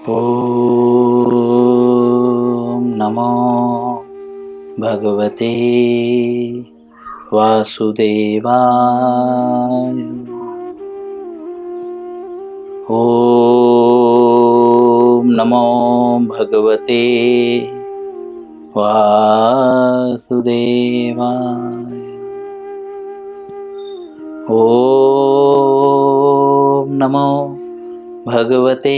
ॐ नमो भगवते वासुदेवाय। ॐ नमो भगवते वासुदेवाय। ॐ नमो भगवते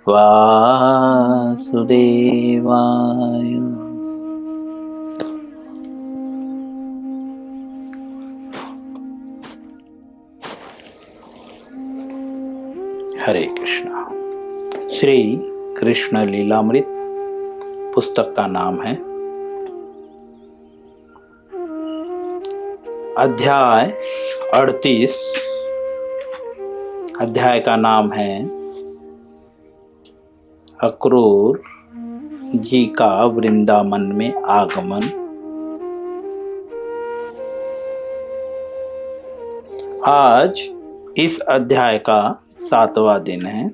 वासुदेवाय। हरे कृष्णा। श्री कृष्ण लीलामृत पुस्तक का नाम है। अध्याय 38। अध्याय का नाम है अक्रूर जी का वृंदावन में आगमन। आज इस अध्याय का 7वां दिन है।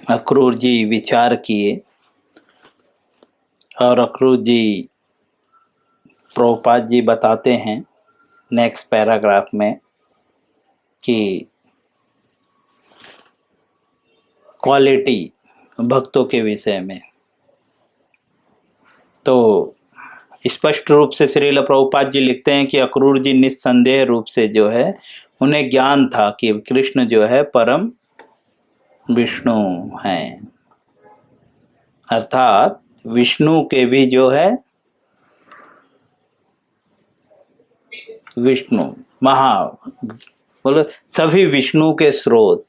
अक्रूर जी विचार किए और अक्रूर जी प्रभुपाद जी बताते हैं नेक्स्ट पैराग्राफ में कि क्वालिटी भक्तों के विषय में। तो स्पष्ट रूप से श्रील प्रभुपाद जी लिखते हैं कि अक्रूर जी निस्संदेह रूप से जो है उन्हें ज्ञान था कि कृष्ण जो है परम विष्णु हैं, अर्थात विष्णु के भी जो है विष्णु बोलो सभी विष्णु के स्रोत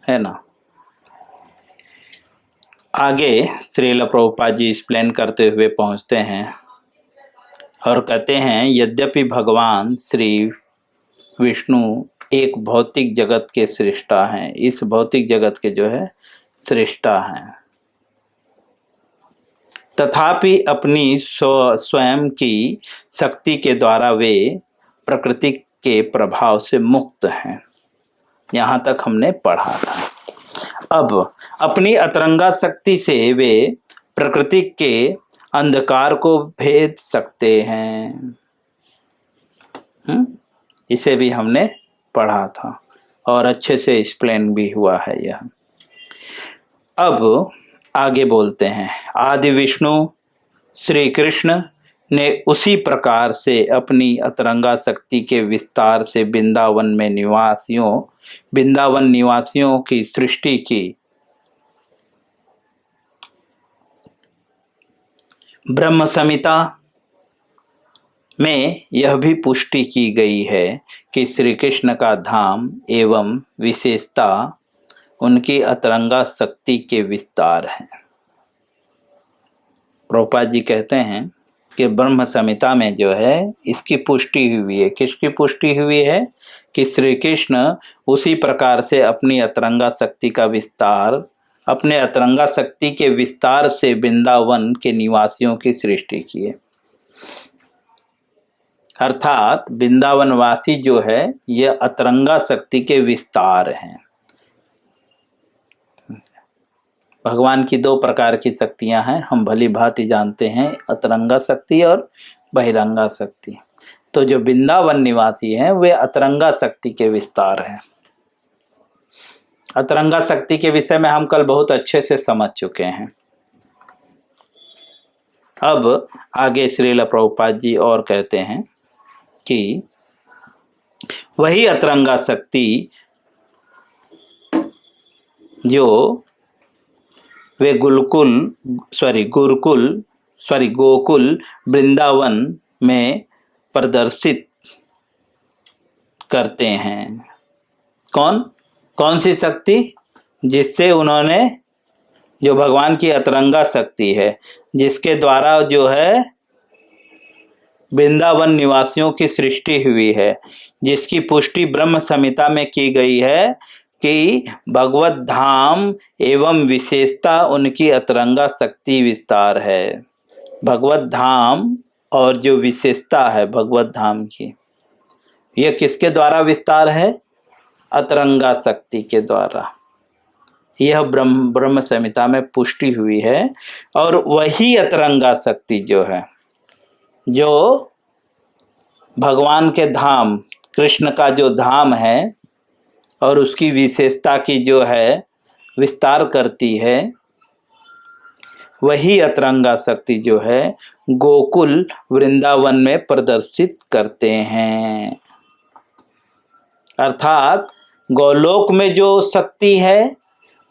है ना। आगे श्रील प्रभुपाद जी एक्सप्लेन करते हुए पहुंचते हैं और कहते हैं यद्यपि भगवान श्री विष्णु एक भौतिक जगत के सृष्टा हैं, इस भौतिक जगत के जो है सृष्टा हैं, तथापि अपनी स्वयं की शक्ति के द्वारा वे प्रकृति के प्रभाव से मुक्त हैं। यहाँ तक हमने पढ़ा था। अब अपनी अतरंगा शक्ति से वे प्रकृति के अंधकार को भेद सकते हैं। इसे भी हमने पढ़ा था और अच्छे से एक्सप्लेन भी हुआ है यह। अब आगे बोलते हैं, आदि विष्णु श्री कृष्ण ने उसी प्रकार से अपनी अतरंगा शक्ति के विस्तार से वृंदावन निवासियों की सृष्टि की। ब्रह्म संहिता में यह भी पुष्टि की गई है कि श्री कृष्ण का धाम एवं विशेषता उनकी अतरंगा शक्ति के विस्तार है। प्रभुपाद जी कहते हैं कि ब्रह्म संहिता में जो है इसकी पुष्टि हुई है। किसकी पुष्टि हुई है? कि श्री कृष्ण उसी प्रकार से अपनी अतरंगा शक्ति का विस्तार, अपने अतरंगा शक्ति के विस्तार से वृंदावन के निवासियों की सृष्टि की है। अर्थात वृंदावनवासी जो है यह अतरंगा शक्ति के विस्तार हैं। भगवान की 2 प्रकार की शक्तियां हैं, हम भली भांति जानते हैं, अतरंगा शक्ति और बहिरंगा शक्ति। तो जो वृंदावन निवासी हैं वे अतरंगा शक्ति के विस्तार हैं। अतरंगा शक्ति के विषय में हम कल बहुत अच्छे से समझ चुके हैं। अब आगे श्रील प्रभुपाद जी और कहते हैं कि वही अतरंगा शक्ति जो वे गोकुल वृंदावन में प्रदर्शित करते हैं। कौन सी शक्ति? जिससे उन्होंने, जो भगवान की अतरंगा शक्ति है, जिसके द्वारा जो है वृंदावन निवासियों की सृष्टि हुई है, जिसकी पुष्टि ब्रह्म संहिता में की गई है कि भगवत धाम एवं विशेषता उनकी अतरंगा शक्ति विस्तार है। भगवत धाम और जो विशेषता है भगवत धाम की, यह किसके द्वारा विस्तार है? अतरंगा शक्ति के द्वारा। यह ब्रह्म संहिता में पुष्टि हुई है। और वही अतरंगा शक्ति जो है, जो भगवान के धाम, कृष्ण का जो धाम है और उसकी विशेषता की जो है विस्तार करती है, वही अतरंगा शक्ति जो है गोकुल वृंदावन में प्रदर्शित करते हैं। अर्थात गोलोक में जो शक्ति है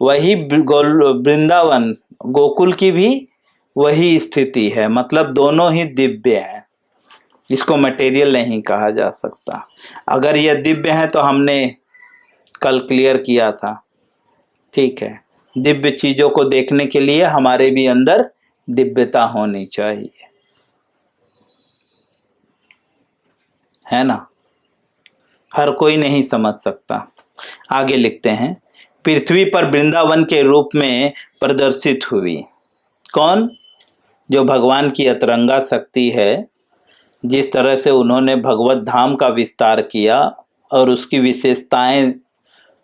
वही वृंदावन गोकुल की भी वही स्थिति है। मतलब दोनों ही दिव्य हैं, इसको मटेरियल नहीं कहा जा सकता। अगर यह दिव्य है तो हमने कल क्लियर किया था, ठीक है। दिव्य चीजों को देखने के लिए हमारे भी अंदर दिव्यता होनी चाहिए, है ना। हर कोई नहीं समझ सकता। आगे लिखते हैं, पृथ्वी पर वृंदावन के रूप में प्रदर्शित हुई। कौन? जो भगवान की अतरंगा शक्ति है। जिस तरह से उन्होंने भगवत धाम का विस्तार किया और उसकी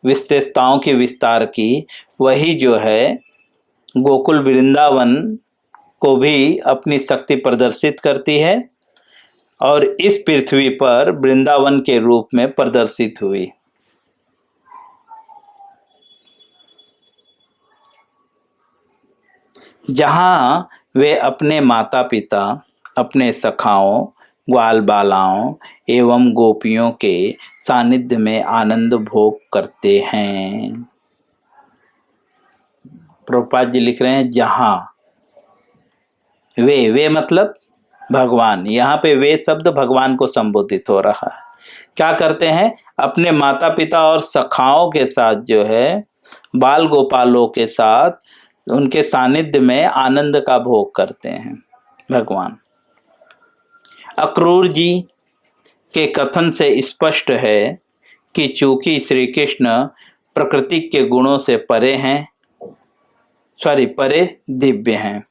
विशेषताओं की विस्तार की, वही जो है गोकुल वृंदावन को भी अपनी शक्ति प्रदर्शित करती है और इस पृथ्वी पर वृंदावन के रूप में प्रदर्शित हुई। जहां वे अपने माता पिता, अपने सखाओं, ग्वाल बालाओं एवं गोपियों के सानिध्य में आनंद भोग करते हैं। प्रभुपाद जी लिख रहे हैं जहां वे मतलब भगवान। यहाँ पे वे शब्द भगवान को संबोधित हो रहा है। क्या करते हैं? अपने माता पिता और सखाओं के साथ जो है, बाल गोपालों के साथ उनके सानिध्य में आनंद का भोग करते हैं भगवान। अक्रूर जी के कथन से स्पष्ट है कि चूंकि श्री कृष्ण प्रकृति के गुणों से परे हैं, परे दिव्य हैं,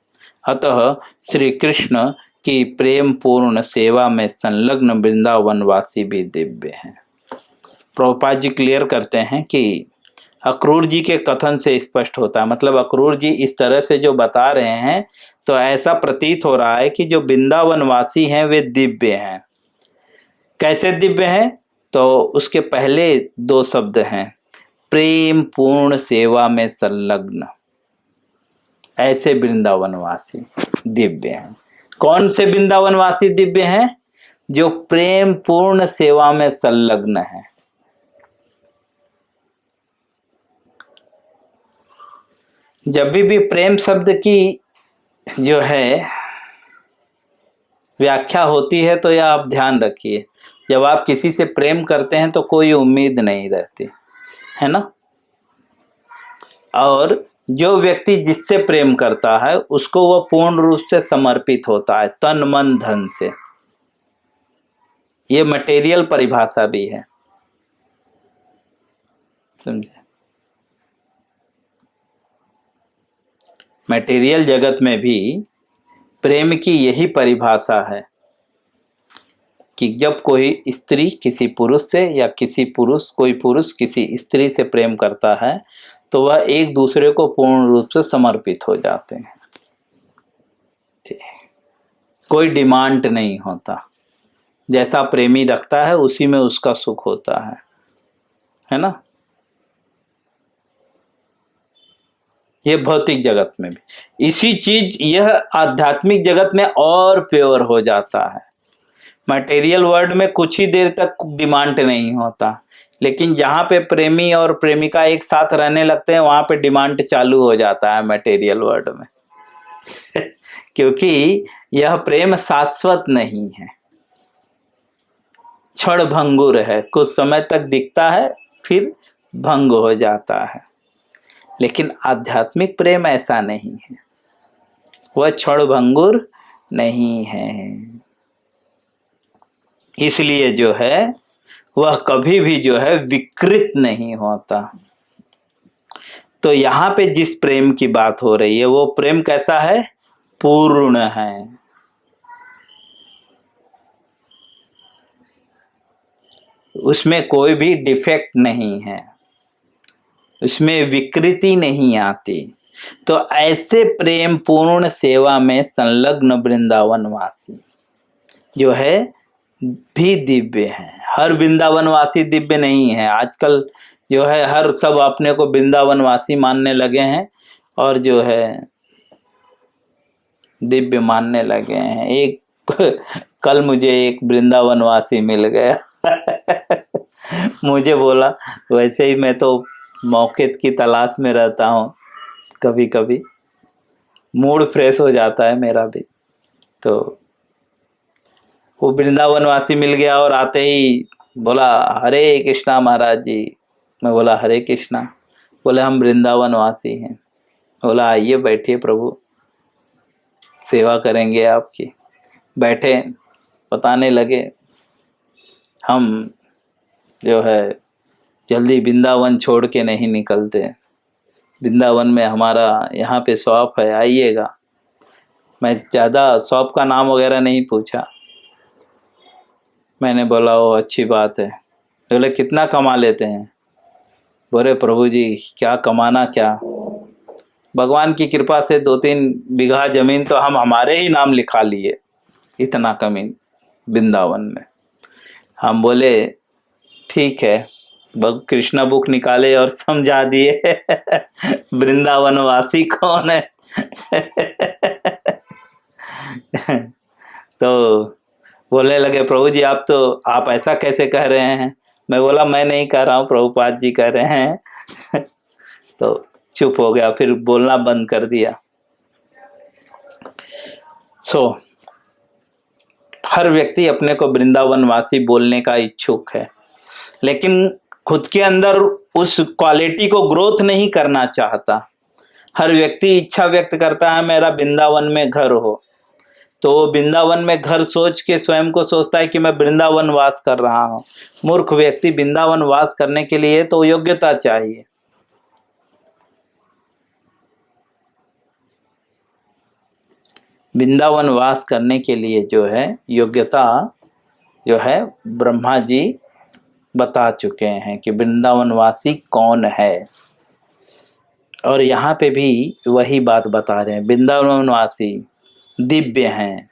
अतः श्री कृष्ण की प्रेम पूर्ण सेवा में संलग्न वृंदावनवासी भी दिव्य हैं। प्रभुपाद जी क्लियर करते हैं कि अक्रूर जी के कथन से स्पष्ट होता है, मतलब अक्रूर जी इस तरह से जो बता रहे हैं तो ऐसा प्रतीत हो रहा है कि जो वृंदावनवासी हैं वे दिव्य हैं। कैसे दिव्य हैं? तो उसके पहले दो शब्द हैं, प्रेम पूर्ण सेवा में संलग्न। ऐसे वृंदावनवासी दिव्य हैं। कौन से वृंदावनवासी दिव्य हैं? जो प्रेम पूर्ण सेवा में संलग्न है। जब भी प्रेम शब्द की जो है व्याख्या होती है तो यह आप ध्यान रखिए, जब आप किसी से प्रेम करते हैं तो कोई उम्मीद नहीं रहती है ना। और जो व्यक्ति जिससे प्रेम करता है उसको वह पूर्ण रूप से समर्पित होता है, तन मन धन से। ये मटेरियल परिभाषा भी है, समझे। मटेरियल जगत में भी प्रेम की यही परिभाषा है कि जब कोई स्त्री किसी पुरुष से या कोई पुरुष किसी स्त्री से प्रेम करता है तो वह एक दूसरे को पूर्ण रूप से समर्पित हो जाते हैं। कोई डिमांड नहीं होता, जैसा प्रेमी रखता है उसी में उसका सुख होता है ना। ये भौतिक जगत में भी इसी चीज, यह आध्यात्मिक जगत में और प्योर हो जाता है। मटेरियल वर्ल्ड में कुछ ही देर तक डिमांड नहीं होता, लेकिन जहाँ पे प्रेमी और प्रेमिका एक साथ रहने लगते हैं वहां पे डिमांड चालू हो जाता है मटेरियल वर्ल्ड में क्योंकि यह प्रेम शाश्वत नहीं है, क्षण भंगुर है। कुछ समय तक दिखता है फिर भंग हो जाता है। लेकिन आध्यात्मिक प्रेम ऐसा नहीं है, वह क्षण भंगुर नहीं है। इसलिए जो है वह कभी भी जो है विकृत नहीं होता। तो यहाँ पे जिस प्रेम की बात हो रही है वो प्रेम कैसा है? पूर्ण है। उसमें कोई भी डिफेक्ट नहीं है। उसमें विकृति नहीं आती। तो ऐसे प्रेम पूर्ण सेवा में संलग्न वृंदावनवासी जो है भी दिव्य है। हर वृंदावनवासी दिव्य नहीं है। आजकल जो है हर सब अपने को वृंदावनवासी मानने लगे हैं और जो है दिव्य मानने लगे हैं। एक कल मुझे एक वृंदावनवासी मिल गया मुझे बोला, वैसे ही मैं तो मौके की तलाश में रहता हूँ, कभी कभी मूड फ्रेश हो जाता है मेरा भी। तो वो वृंदावनवासी मिल गया और आते ही बोला हरे कृष्णा महाराज जी। मैं बोला हरे कृष्णा। बोले हम वृंदावनवासी हैं। बोला आइए बैठिए प्रभु, सेवा करेंगे आपकी। बैठे, बताने लगे हम जो है जल्दी वृंदावन छोड़ के नहीं निकलते। वृंदावन में हमारा यहाँ पे शॉप है, आइएगा। मैं ज़्यादा शॉप का नाम वगैरह नहीं पूछा। मैंने बोला वो अच्छी बात है। बोले कितना कमा लेते हैं? बोले प्रभु जी क्या कमाना, क्या भगवान की कृपा से 2-3 बीघा जमीन तो हम हमारे ही नाम लिखा लिए, इतना कमीन वृंदावन में। हम बोले ठीक है। कृष्णा बुक निकाले और समझा दिए वृंदावनवासी कौन है तो बोलने लगे प्रभु जी आप ऐसा कैसे कह रहे हैं? मैं बोला मैं नहीं कह रहा हूँ, प्रभुपाद जी कह रहे हैं तो चुप हो गया, फिर बोलना बंद कर दिया। हर व्यक्ति अपने को वृंदावनवासी बोलने का इच्छुक है, लेकिन खुद के अंदर उस क्वालिटी को ग्रोथ नहीं करना चाहता। हर व्यक्ति इच्छा व्यक्त करता है मेरा वृंदावन में घर हो, तो वृंदावन में घर सोच के स्वयं को सोचता है कि मैं वृंदावन वास कर रहा हूँ। मूर्ख व्यक्ति, वृंदावन वास करने के लिए तो योग्यता चाहिए। वृंदावन वास करने के लिए जो है योग्यता जो है ब्रह्मा जी बता चुके हैं कि वृंदावनवासी कौन है। और यहाँ पे भी वही बात बता रहे हैं, वृंदावनवासी दिव्य हैं,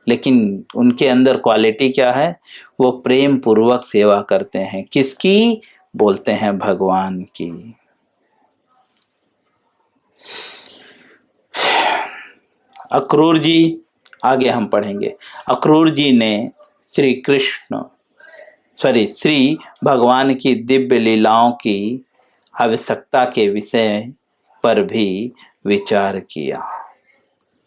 लेकिन उनके अंदर क्वालिटी क्या है? वो प्रेम पूर्वक सेवा करते हैं। किसकी? बोलते हैं भगवान की। अक्रूर जी, आगे हम पढ़ेंगे। अक्रूर जी ने श्री भगवान की दिव्य लीलाओं की आवश्यकता के विषय पर भी विचार किया।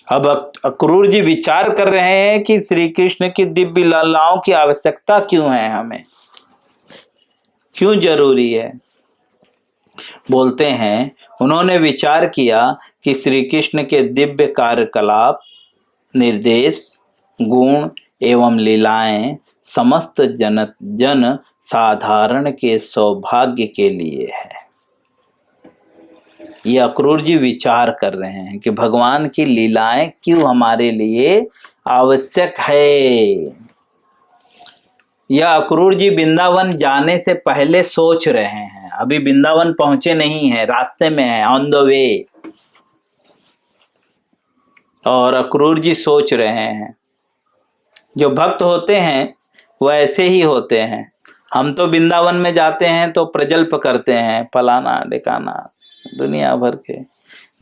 अब अक्रूर जी विचार कर रहे हैं कि श्री कृष्ण की दिव्य लीलाओं की आवश्यकता क्यों है, हमें क्यों जरूरी है। बोलते हैं उन्होंने विचार किया कि श्री कृष्ण के दिव्य कार्यकलाप, निर्देश, गुण एवं लीलाएं समस्त जन साधारण के सौभाग्य के लिए है। ये अक्रूर जी विचार कर रहे हैं कि भगवान की लीलाएं क्यों हमारे लिए आवश्यक है। यह अक्रूर जी वृंदावन जाने से पहले सोच रहे हैं, अभी वृंदावन पहुंचे नहीं है, रास्ते में है, ऑन द वे। और अक्रूर जी सोच रहे हैं। जो भक्त होते हैं वह ऐसे ही होते हैं। हम तो वृंदावन में जाते हैं तो प्रजल्प करते हैं, फलाना ढिकाना, दुनिया भर के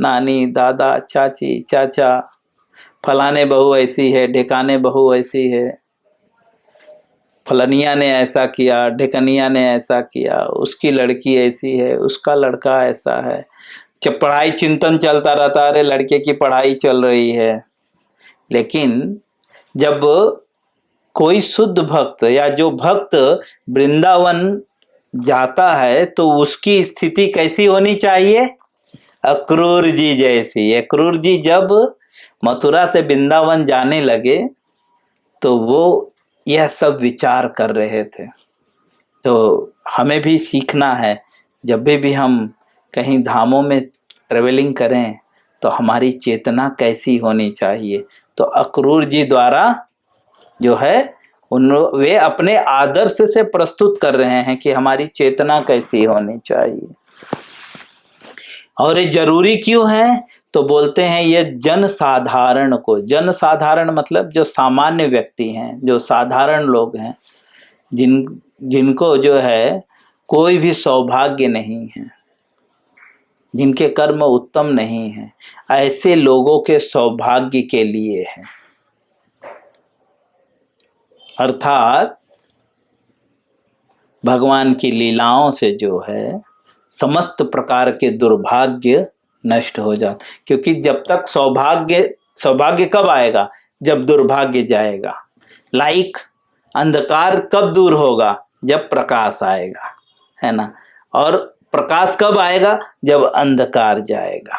नानी दादा चाची चाचा, फलाने बहू ऐसी है, ढिकाने बहू ऐसी है, फलनिया ने ऐसा किया, ढिकनिया ने ऐसा किया, उसकी लड़की ऐसी है, उसका लड़का ऐसा है। जब पढ़ाई चिंतन चलता रहता, अरे लड़के की पढ़ाई चल रही है। लेकिन जब कोई शुद्ध भक्त या जो भक्त वृंदावन जाता है तो उसकी स्थिति कैसी होनी चाहिए? अक्रूर जी जैसी। अक्रूर जी जब मथुरा से वृंदावन जाने लगे तो वो यह सब विचार कर रहे थे। तो हमें भी सीखना है, जब भी हम कहीं धामों में ट्रेवलिंग करें तो हमारी चेतना कैसी होनी चाहिए। तो अक्रूर जी द्वारा जो है वे अपने आदर्श से प्रस्तुत कर रहे हैं कि हमारी चेतना कैसी होनी चाहिए। और ये जरूरी क्यों है? तो बोलते हैं ये जन साधारण को, जन साधारण मतलब जो सामान्य व्यक्ति हैं, जो साधारण लोग हैं, जिनको जो है कोई भी सौभाग्य नहीं है, जिनके कर्म उत्तम नहीं है, ऐसे लोगों के सौभाग्य के लिए है। अर्थात भगवान की लीलाओं से जो है समस्त प्रकार के दुर्भाग्य नष्ट हो जाते, क्योंकि जब तक सौभाग्य कब आएगा? जब दुर्भाग्य जाएगा। लाइक अंधकार कब दूर होगा? जब प्रकाश आएगा, है ना। और प्रकाश कब आएगा? जब अंधकार जाएगा।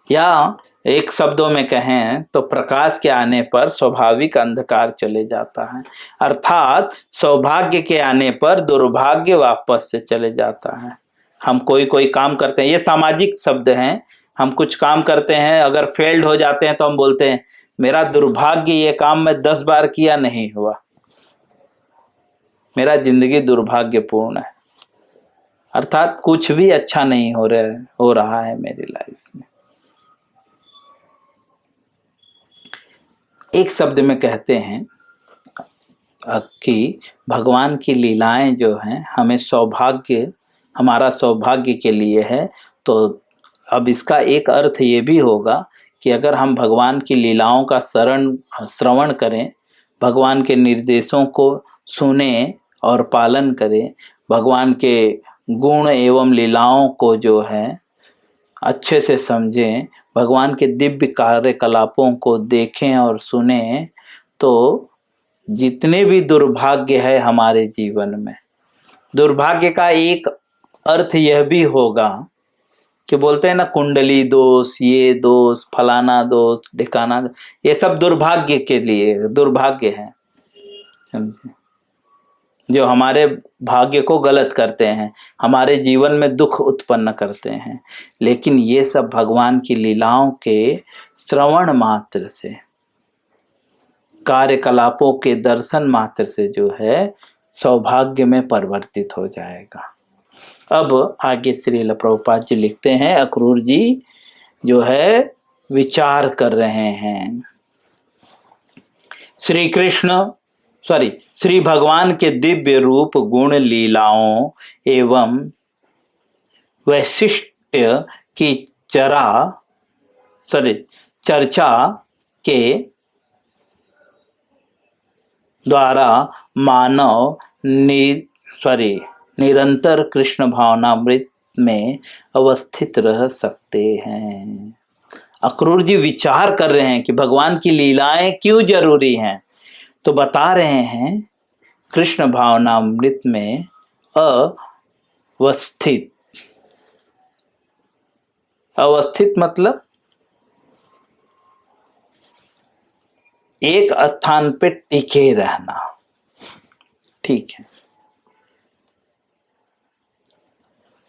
या एक शब्दों में कहें तो प्रकाश के आने पर स्वाभाविक अंधकार चले जाता है, अर्थात सौभाग्य के आने पर दुर्भाग्य वापस से चले जाता है। हम कोई काम करते हैं, ये सामाजिक शब्द हैं, हम कुछ काम करते हैं, अगर फेल्ड हो जाते हैं तो हम बोलते हैं मेरा दुर्भाग्य, ये काम मैं 10 बार किया नहीं हुआ, मेरा जिंदगी दुर्भाग्यपूर्ण है, अर्थात कुछ भी अच्छा नहीं हो रहा है मेरी लाइफ में। एक शब्द में कहते हैं कि भगवान की लीलाएं जो हैं हमें सौभाग्य, हमारा सौभाग्य के लिए है। तो अब इसका एक अर्थ ये भी होगा कि अगर हम भगवान की लीलाओं का श्रवण करें, भगवान के निर्देशों को सुने और पालन करें, भगवान के गुण एवं लीलाओं को जो है अच्छे से समझें, भगवान के दिव्य कार्यकलापों को देखें और सुने, तो जितने भी दुर्भाग्य है हमारे जीवन में, दुर्भाग्य का एक अर्थ यह भी होगा कि बोलते हैं ना कुंडली दोष, ये दोष, फलाना दोष, ढिकाना, ये सब दुर्भाग्य के लिए दुर्भाग्य है, समझे, जो हमारे भाग्य को गलत करते हैं, हमारे जीवन में दुख उत्पन्न करते हैं। लेकिन ये सब भगवान की लीलाओं के श्रवण मात्र से, कार्यकलापों के दर्शन मात्र से जो है सौभाग्य में परिवर्तित हो जाएगा। अब आगे श्रील प्रभुपाद जी लिखते हैं, अक्रूर जी जो है विचार कर रहे हैं श्री भगवान के दिव्य रूप, गुण, लीलाओं एवं वैशिष्ट्य की चर्चा के द्वारा मानव निरंतर कृष्ण भावनामृत में अवस्थित रह सकते हैं। अक्रूर जी विचार कर रहे हैं कि भगवान की लीलाएं क्यों जरूरी हैं, तो बता रहे हैं कृष्ण भावनामृत में अवस्थित मतलब एक स्थान पे टिके रहना, ठीक है।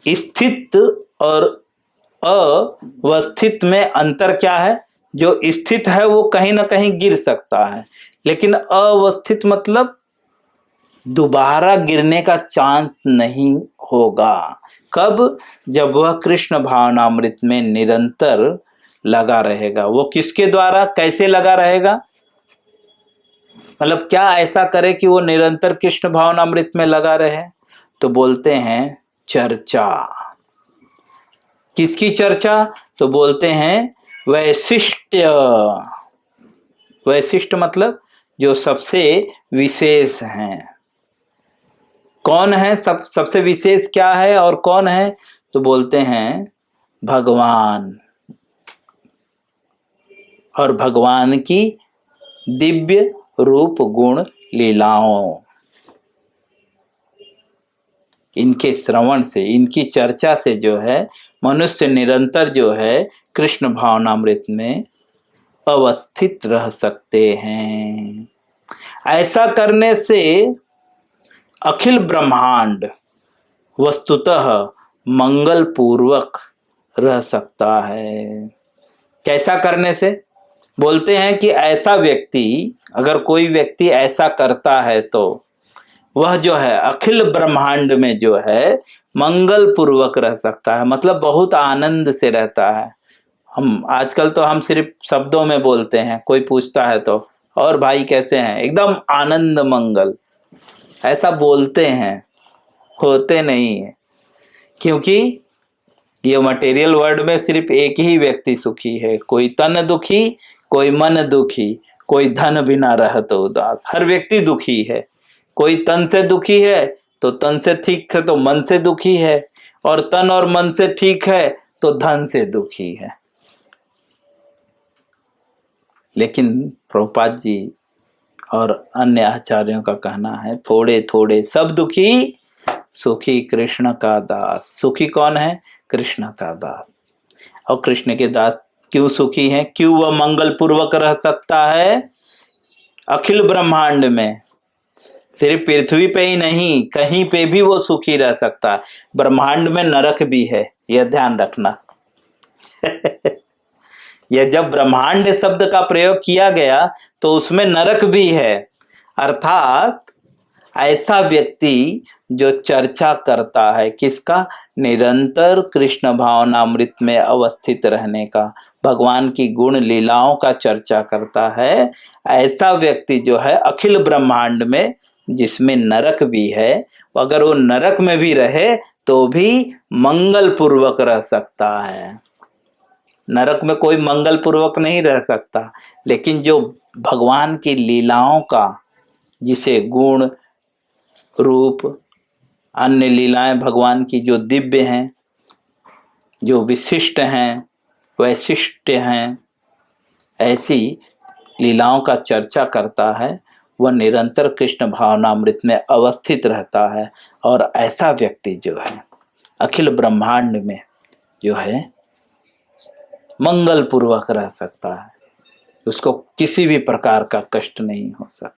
स्थित और अवस्थित में अंतर क्या है? जो स्थित है वो कहीं ना कहीं गिर सकता है, लेकिन अवस्थित मतलब दोबारा गिरने का चांस नहीं होगा। कब? जब वह कृष्ण भावनामृत में निरंतर लगा रहेगा। वो किसके द्वारा, कैसे लगा रहेगा? मतलब क्या ऐसा करे कि वो निरंतर कृष्ण भावनामृत में लगा रहे? तो बोलते हैं चर्चा। किसकी चर्चा? तो बोलते हैं वैशिष्ट्य। वैशिष्ट मतलब जो सबसे विशेष हैं। कौन है सबसे विशेष? क्या है और कौन है? तो बोलते हैं भगवान, और भगवान की दिव्य रूप, गुण, लीलाओं। इनके श्रवण से, इनकी चर्चा से जो है मनुष्य निरंतर जो है कृष्ण भावनामृत में अवस्थित रह सकते हैं। ऐसा करने से अखिल ब्रह्मांड वस्तुतः मंगल पूर्वक रह सकता है। कैसा करने से? बोलते हैं कि ऐसा व्यक्ति, अगर कोई व्यक्ति ऐसा करता है तो वह जो है अखिल ब्रह्मांड में जो है मंगल पूर्वक रह सकता है, मतलब बहुत आनंद से रहता है। हम आजकल तो हम सिर्फ शब्दों में बोलते हैं, कोई पूछता है तो और भाई कैसे हैं, एकदम आनंद मंगल, ऐसा बोलते हैं, होते नहीं है। क्योंकि ये मटेरियल वर्ल्ड में सिर्फ एक ही व्यक्ति सुखी है, कोई तन दुखी, कोई मन दुखी, कोई धन बिना रहत उदास। हर व्यक्ति दुखी है, कोई तन से दुखी है तो तन से ठीक है तो मन से दुखी है, और तन और मन से ठीक है तो धन से दुखी है। लेकिन प्रभुपाद जी और अन्य आचार्यों का कहना है थोड़े थोड़े सब दुखी, सुखी कृष्ण का दास। सुखी कौन है? कृष्ण का दास। और कृष्ण के दास क्यों सुखी हैं? क्यों वह मंगल पूर्वक रह सकता है अखिल ब्रह्मांड में? सिर्फ पृथ्वी पे ही नहीं, कहीं पे भी वो सुखी रह सकता है। ब्रह्मांड में नरक भी है, यह ध्यान रखना। यह जब ब्रह्मांड शब्द का प्रयोग किया गया तो उसमें नरक भी है। अर्थात ऐसा व्यक्ति जो चर्चा करता है किसका? निरंतर कृष्ण भावनामृत में अवस्थित रहने का, भगवान की गुण लीलाओं का चर्चा करता है, ऐसा व्यक्ति जो है अखिल ब्रह्मांड में, जिसमें नरक भी है, अगर वो नरक में भी रहे तो भी मंगल पूर्वक रह सकता है। नरक में कोई मंगल पूर्वक नहीं रह सकता, लेकिन जो भगवान की लीलाओं का, जिसे गुण रूप अन्य लीलाएं भगवान की जो दिव्य हैं, जो विशिष्ट हैं, वैशिष्ट हैं, ऐसी लीलाओं का चर्चा करता है, वह निरंतर कृष्ण भावनामृत में अवस्थित रहता है। और ऐसा व्यक्ति जो है अखिल ब्रह्मांड में जो है मंगल पूर्वक रह सकता है, उसको किसी भी प्रकार का कष्ट नहीं हो सकता।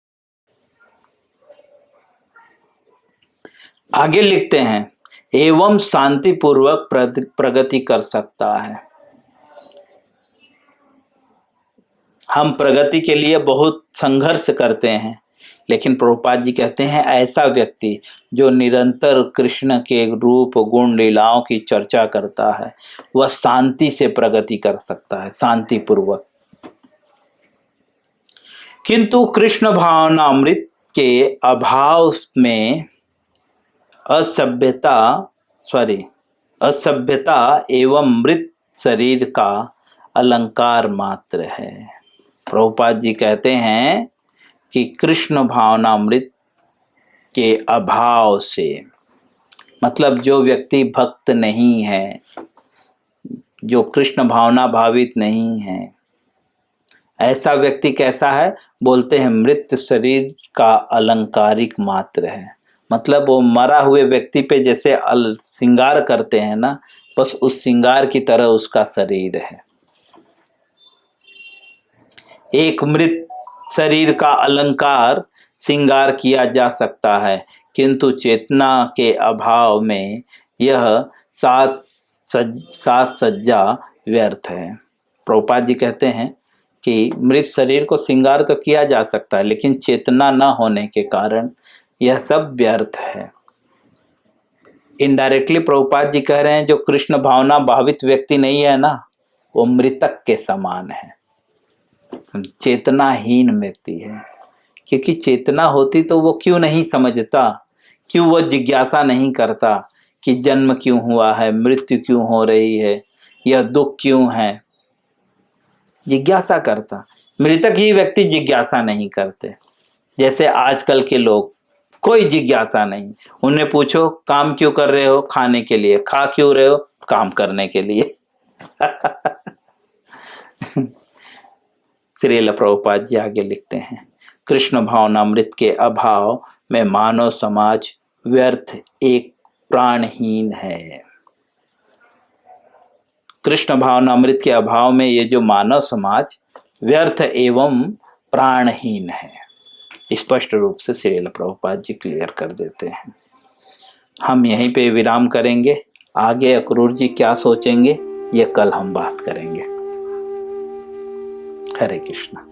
आगे लिखते हैं, एवं शांति पूर्वक प्रगति कर सकता है। हम प्रगति के लिए बहुत संघर्ष करते हैं, लेकिन प्रभुपाद जी कहते हैं ऐसा व्यक्ति जो निरंतर कृष्ण के रूप गुण लीलाओं की चर्चा करता है, वह शांति से प्रगति कर सकता है, शांति पूर्वक। किंतु कृष्ण भावनामृत के अभाव में असभ्यता एवं मृत शरीर का अलंकार मात्र है। प्रभुपाद जी कहते हैं कि कृष्ण भावनामृत के अभाव से, मतलब जो व्यक्ति भक्त नहीं है, जो कृष्ण भावना भावित नहीं है, ऐसा व्यक्ति कैसा है? बोलते हैं मृत शरीर का अलंकारिक मात्र है। मतलब वो मरा हुए व्यक्ति पे जैसे श्रृंगार करते हैं ना, बस उस श्रृंगार की तरह उसका शरीर है। एक मृत शरीर का अलंकार श्रृंगार किया जा सकता है, किंतु चेतना के अभाव में यह साज सज्जा व्यर्थ है। प्रभुपाद जी कहते हैं कि मृत शरीर को श्रृंगार तो किया जा सकता है, लेकिन चेतना न होने के कारण यह सब व्यर्थ है। इनडायरेक्टली प्रभुपाद जी कह रहे हैं जो कृष्ण भावना भावित व्यक्ति नहीं है ना, वो मृतक के समान है, चेतनाहीन व्यक्ति है। क्योंकि चेतना होती तो वो क्यों नहीं समझता, क्यों वो जिज्ञासा नहीं करता कि जन्म क्यों हुआ है, मृत्यु क्यों हो रही है, यह दुख क्यों है, जिज्ञासा करता। मृतक ही व्यक्ति जिज्ञासा नहीं करते। जैसे आजकल के लोग, कोई जिज्ञासा नहीं। उन्हें पूछो काम क्यों कर रहे हो? खाने के लिए। खा क्यों रहे हो? काम करने के लिए। श्रील प्रभुपाद जी आगे लिखते हैं, कृष्ण भावनामृत के अभाव में मानव समाज व्यर्थ एक प्राणहीन है। कृष्ण भावनामृत के अभाव में ये जो मानव समाज व्यर्थ एवं प्राणहीन है, स्पष्ट रूप से श्रील प्रभुपाद जी क्लियर कर देते हैं। हम यहीं पे विराम करेंगे। आगे अक्रूर जी क्या सोचेंगे ये कल हम बात करेंगे। हरे कृष्णा।